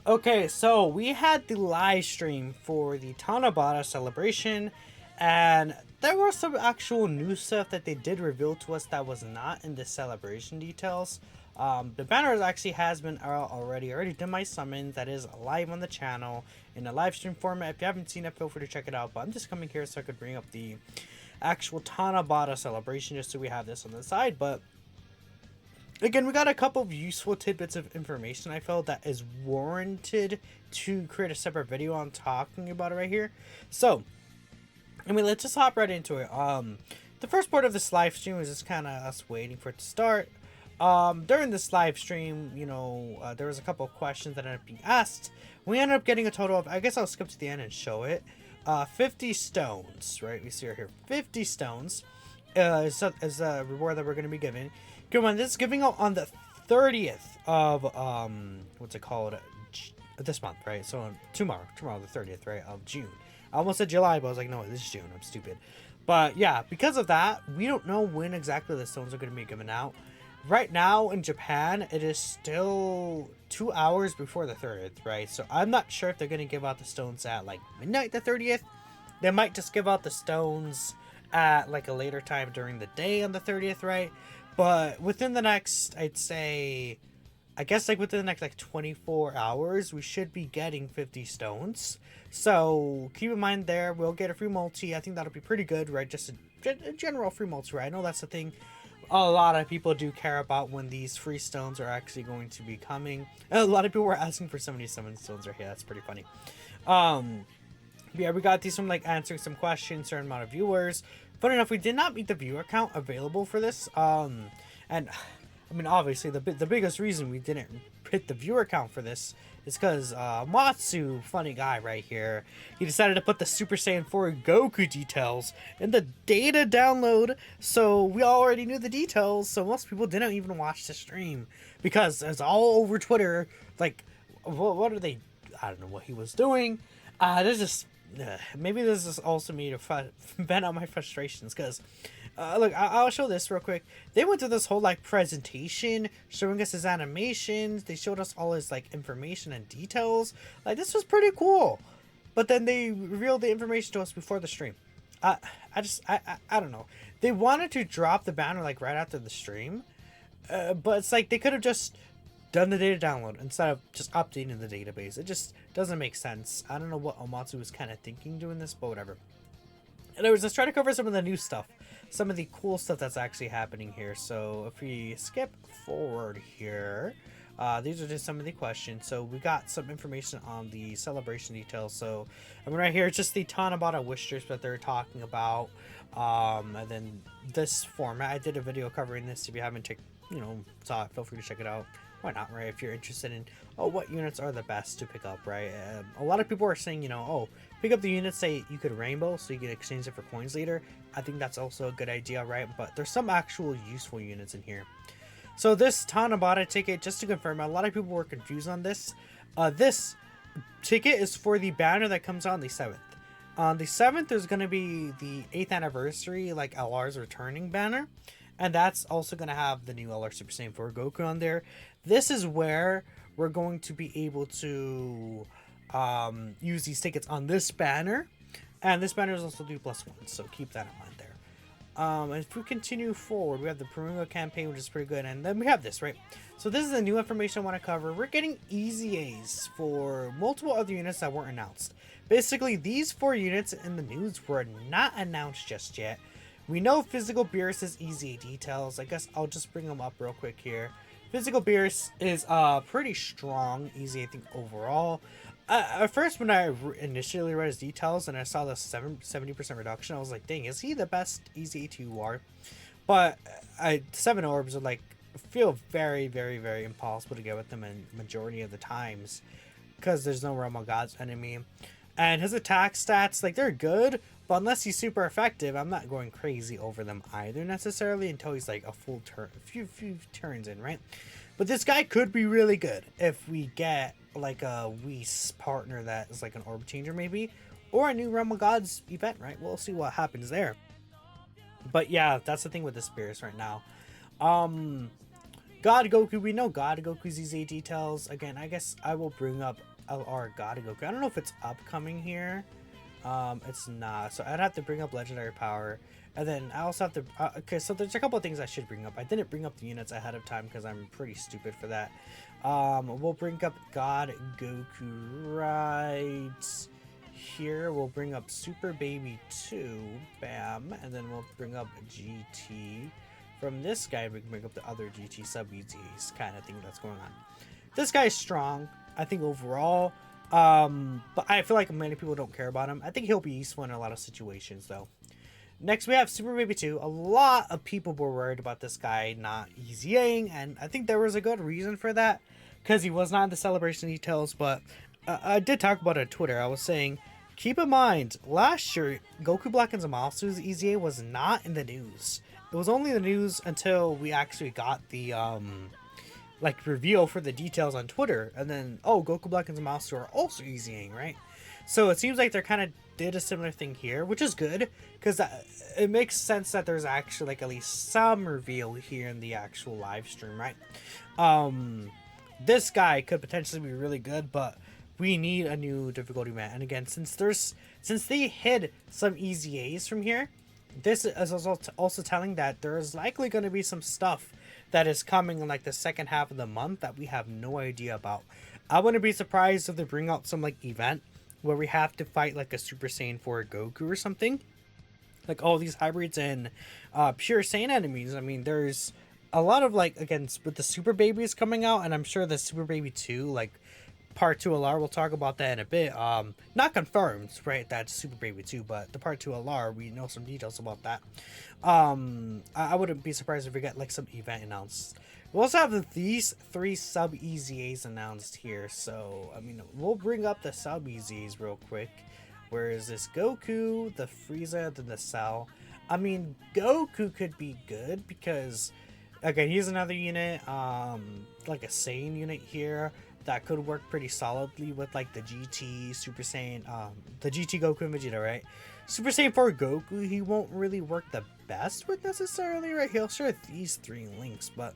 Okay, so we had the live stream for the Tanabata celebration, and there was some actual new stuff that they did reveal to us that was not in the celebration details. The banner actually has been out already. I already did my summon. That is live on the channel in a live stream format. If you haven't seen it, feel free to check it out. But I'm just coming here so I could bring up the actual Tanabata celebration just so we have this on the side. But again, we got a couple of useful tidbits of information I felt that is warranted to create a separate video on talking about it right here. So, I mean, let's just hop right into it. The first part of this live stream was just kind of us waiting for it to start. During this live stream, there was a couple of questions that ended up being asked. We ended up getting a total of, I guess I'll skip to the end and show it, 50 stones, right? We see right here, 50 stones is a reward that we're going to be giving. Good one. This is giving out on the 30th of, what's it called? This month, right? So tomorrow the 30th, right, of June. I almost said July, but I was like, no, this is June. I'm stupid. But yeah, because of that, we don't know when exactly the stones are going to be given out. Right now in Japan, it is still 2 hours before the 30th, right? So I'm not sure if they're going to give out the stones at like midnight the 30th. They might just give out the stones at like a later time during the day on the 30th, right? But within the next, I'd say, I guess like within the next like 24 hours, we should be getting 50 stones. So keep in mind there, we'll get a free multi. I think that'll be pretty good, right? Just a general free multi, right? I know that's the thing a lot of people do care about when these free stones are actually going to be coming. And a lot of people were asking for 77 stones right here. That's pretty funny. Yeah, we got these from like answering some questions, certain amount of viewers. Funny enough, we did not meet the viewer count available for this. And I mean, obviously, the biggest reason we didn't hit the viewer count for this is because Matsu, funny guy right here, he decided to put the Super Saiyan 4 Goku details in the data download, so we already knew the details, so most people didn't even watch the stream, because it's all over Twitter, like, what are they, I don't know what he was doing. This is maybe this is also me to vent out my frustrations, because look, I'll show this real quick. They went through this whole like presentation showing us his animations. They showed us all his like information and details. Like, this was pretty cool, but then they revealed the information to us before the stream. I don't know. They wanted to drop the banner like right after the stream, but it's like they could have just done the data download instead of just updating the database. It just doesn't make sense. I don't know what Omatsu was kind of thinking doing this, but whatever. Anyways, let's try to cover some of the new stuff, some of the cool stuff that's actually happening here. So if we skip forward here, these are just some of the questions. So we got some information on the celebration details. So I mean, right here, it's just the Tanabata wish strips that they're talking about. And then this format, I did a video covering this. If you haven't saw it, feel free to check it out. Why not, right? If you're interested in, what units are the best to pick up, right? A lot of people are saying, pick up the units that you could rainbow so you can exchange it for coins later. I think that's also a good idea, right? But there's some actual useful units in here. So this Tanabata ticket, just to confirm, a lot of people were confused on this. This ticket is for the banner that comes on the 7th. On the 7th, there's going to be the 8th anniversary, like LR's returning banner. And that's also going to have the new LR Super Saiyan 4 Goku on there. This is where we're going to be able to use these tickets on this banner. And this banner is also due +1, so keep that in mind there. If we continue forward, we have the Perunga campaign, which is pretty good. And then we have this, right? So this is the new information I want to cover. We're getting EZAs for multiple other units that weren't announced. Basically, these 4 units in the news were not announced just yet. We know Physical Beerus' EZA details. I guess I'll just bring them up real quick here. Physical Beerus is pretty strong EZA, I think, overall. At first, when I initially read his details and I saw the 70% reduction, I was like, dang, is he the best EZA to UR? But 7 orbs are like, feel very, very, very impossible to get with them in majority of the times, because there's no Realm of God's enemy. And his attack stats, like, they're good, but unless he's super effective, I'm not going crazy over them either necessarily until he's like a full turn, a few turns in, right? But this guy could be really good if we get like a Whis partner that is like an orb changer maybe, or a new Realm of Gods event, right? We'll see what happens there. But yeah, that's the thing with the Spears right now. God Goku, we know God Goku's EZA details. Again, I guess I will bring up our God Goku. I don't know if it's upcoming here. It's not. So I'd have to bring up Legendary Power. And then I also have to... okay, so there's a couple of things I should bring up. I didn't bring up the units ahead of time because I'm pretty stupid for that. We'll bring up God Goku right here. We'll bring up Super Baby 2. Bam. And then we'll bring up GT. From this guy, we can bring up the other GT sub-EZAs kind of thing that's going on. This guy's strong, I think, overall. But I feel like many people don't care about him. I think he'll be useful in a lot of situations, though. Next, we have Super Baby 2. A lot of people were worried about this guy not EZAing, and I think there was a good reason for that, because he was not in the celebration details, but I did talk about it on Twitter. I was saying, keep in mind, last year, Goku Black and Zamasu's EZA was not in the news. It was only the news until we actually got the, like, reveal for the details on Twitter. And then, oh, Goku Black and Zamasu are also EZAing, right? So it seems like they kind of did a similar thing here, which is good. Because it makes sense that there's actually, like, at least some reveal here in the actual live stream, right? This guy could potentially be really good, but we need a new difficulty map. And again, since they hid some EZAs from here, this is also telling that there's likely going to be some stuff that is coming in like the second half of the month that we have no idea about. I wouldn't be surprised if they bring out some like event where we have to fight like a Super Saiyan 4 Goku or something. Like all these hybrids and pure Saiyan enemies. I mean, there's a lot of like, again, with the Super Babies coming out, and I'm sure the Super Baby 2, like Part 2 LR, we'll talk about that in a bit. Not confirmed, right? That's Super Baby 2, but the Part 2 LR, we know some details about that. I wouldn't be surprised if we get like some event announced. We also have these 3 sub-EZAs announced here. So, I mean, we'll bring up the sub-EZAs real quick. Where is this? Goku, the Frieza, then the Cell. I mean, Goku could be good because, again, he's another unit, like a Saiyan unit here, that could work pretty solidly with like the GT Super Saiyan, the GT Goku and Vegeta, right? Super Saiyan 4 Goku, he won't really work the best with necessarily, right? He'll share these 3 links, but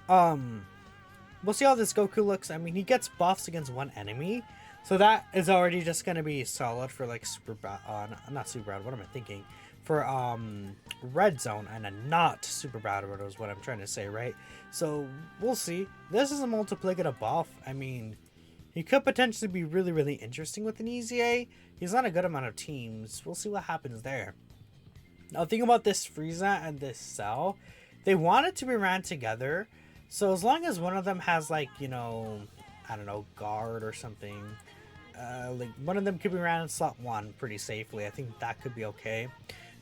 we'll see how this Goku looks. I mean, he gets buffs against one enemy, so that is already just gonna be solid for like super bad, not super bad. What am I thinking? For red zone and a not super bad order is what I'm trying to say, right? So we'll see. This is a multiplicative buff. I mean, he could potentially be really, really interesting with an EZA. He's on a good amount of teams. We'll see what happens there. Now think about this Frieza and this Cell. They want it to be ran together. So as long as one of them has like, you know, I don't know, guard or something. Like one of them could be ran in slot 1 pretty safely. I think that could be okay.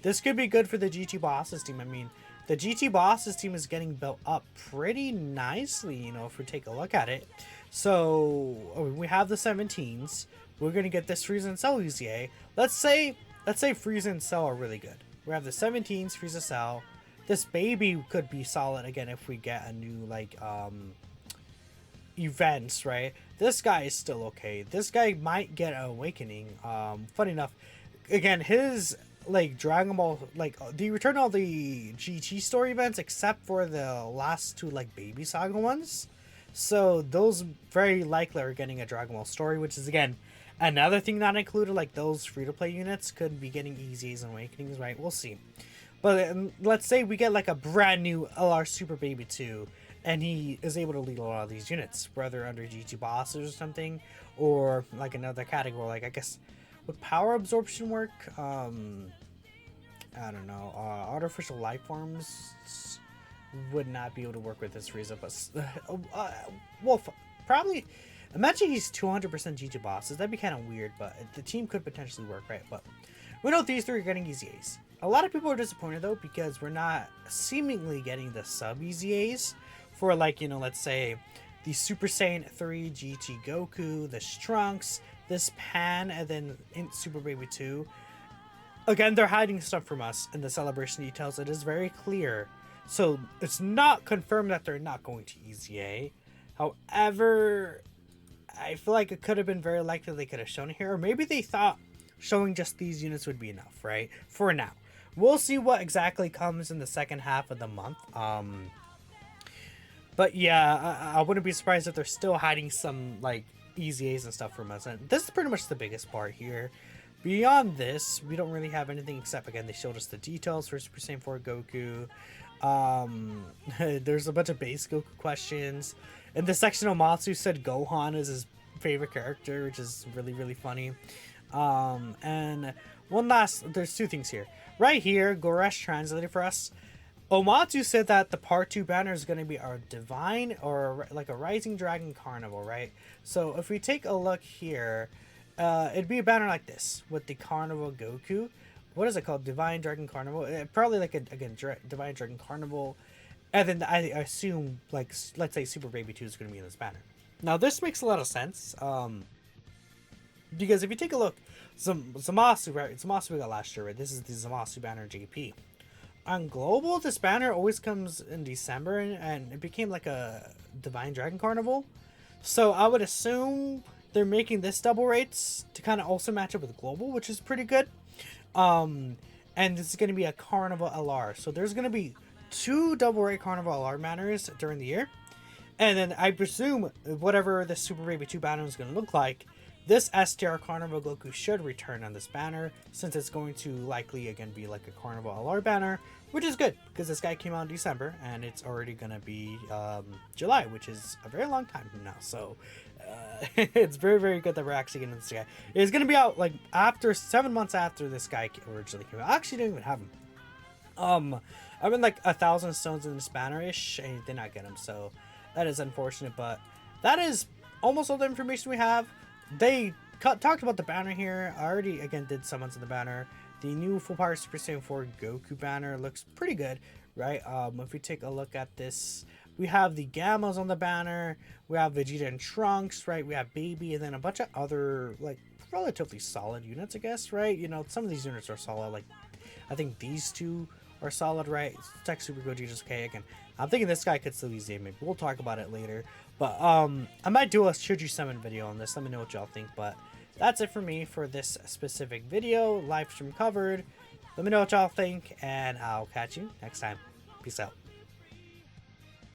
This could be good for the GT Bosses team. I mean, the GT Bosses team is getting built up pretty nicely, you know, if we take a look at it. So, we have the 17s. We're going to get this Frieza and Cell EZA. Let's say Frieza and Cell are really good. We have the 17s, Frieza, Cell. This baby could be solid again if we get a new, like, events, right? This guy is still okay. This guy might get an awakening. Funny enough, again, his like Dragon Ball, like the return all the GT story events except for the last 2 like Baby Saga ones. So those very likely are getting a Dragon Ball story, which is again another thing not included. Like those free-to-play units could be getting EZAs and awakenings, right? We'll see. But let's say we get like a brand new LR Super Baby 2 and he is able to lead a lot of these units, whether under GT Bosses or something, or like another category, like I guess would power absorption work? I don't know. Artificial life forms would not be able to work with this Frieza, but well, probably. Imagine he's 200% GT Bosses. That'd be kind of weird, but the team could potentially work, right? But we know these 3 are getting EZAs. A lot of people are disappointed though because we're not seemingly getting the sub EZAs for, like, you know, let's say the Super Saiyan 3 GT Goku, this Trunks, this Pan, and then in Super Baby 2. Again, they're hiding stuff from us in the celebration details. It is very clear. So it's not confirmed that they're not going to EZA. However, I feel like it could have been very likely they could have shown it here. Or maybe they thought showing just these units would be enough, right? For now. We'll see what exactly comes in the second half of the month. But yeah, I wouldn't be surprised if they're still hiding some like EZAs and stuff from us. And this is pretty much the biggest part here. Beyond this, we don't really have anything except, again, they showed us the details for Super Saiyan 4 Goku. There's a bunch of base Goku questions. In this section, Omatsu said Gohan is his favorite character, which is really, really funny. And there's two things here. Right here, Goresh translated for us. Omatsu said that the part 2 banner is going to be our divine or like a rising dragon carnival, right? So if we take a look here, it'd be a banner like this with the carnival Goku. What is it called? Divine Dragon Carnival? Probably like Divine Dragon Carnival. And then I assume, like, let's say Super Baby 2 is going to be in this banner. Now this makes a lot of sense. Because if you take a look, Zamasu, right? Zamasu we got last year, right? This is the Zamasu banner JP. On Global, this banner always comes in December, and it became like a Divine Dragon Carnival. So I would assume they're making this double rates to kind of also match up with Global, which is pretty good. And this is going to be a Carnival LR. So there's going to be 2 double rate Carnival LR banners during the year. And then I presume whatever the Super Baby 2 banner is going to look like, this STR Carnival Goku should return on this banner, since it's going to likely again be like a Carnival LR banner, which is good because this guy came out in December and it's already going to be July, which is a very long time from now. So it's very, very good that we're actually getting this guy. It's going to be out like after 7 months after this guy originally came out. I actually didn't even have him. I've been like 1,000 stones in this banner-ish and did not get him, so that is unfortunate, but that is almost all the information we have. They talked about the banner here. I already, again, did summons in the banner. The new Full Power Super Saiyan 4 Goku banner looks pretty good, right? If we take a look at this, we have the Gammas on the banner. We have Vegeta and Trunks, right? We have Baby, and then a bunch of other, like, relatively solid units, I guess, right? You know, some of these units are solid. Like, I think these 2 are solid, right? Tech Super Gogeta's okay. Again, I'm thinking this guy could still use the maybe. We'll talk about it later. But I might do a should you summon video on this. Let me know what y'all think. But that's it for me for this specific video. Live stream covered. Let me know what y'all think, and I'll catch you next time. Peace out.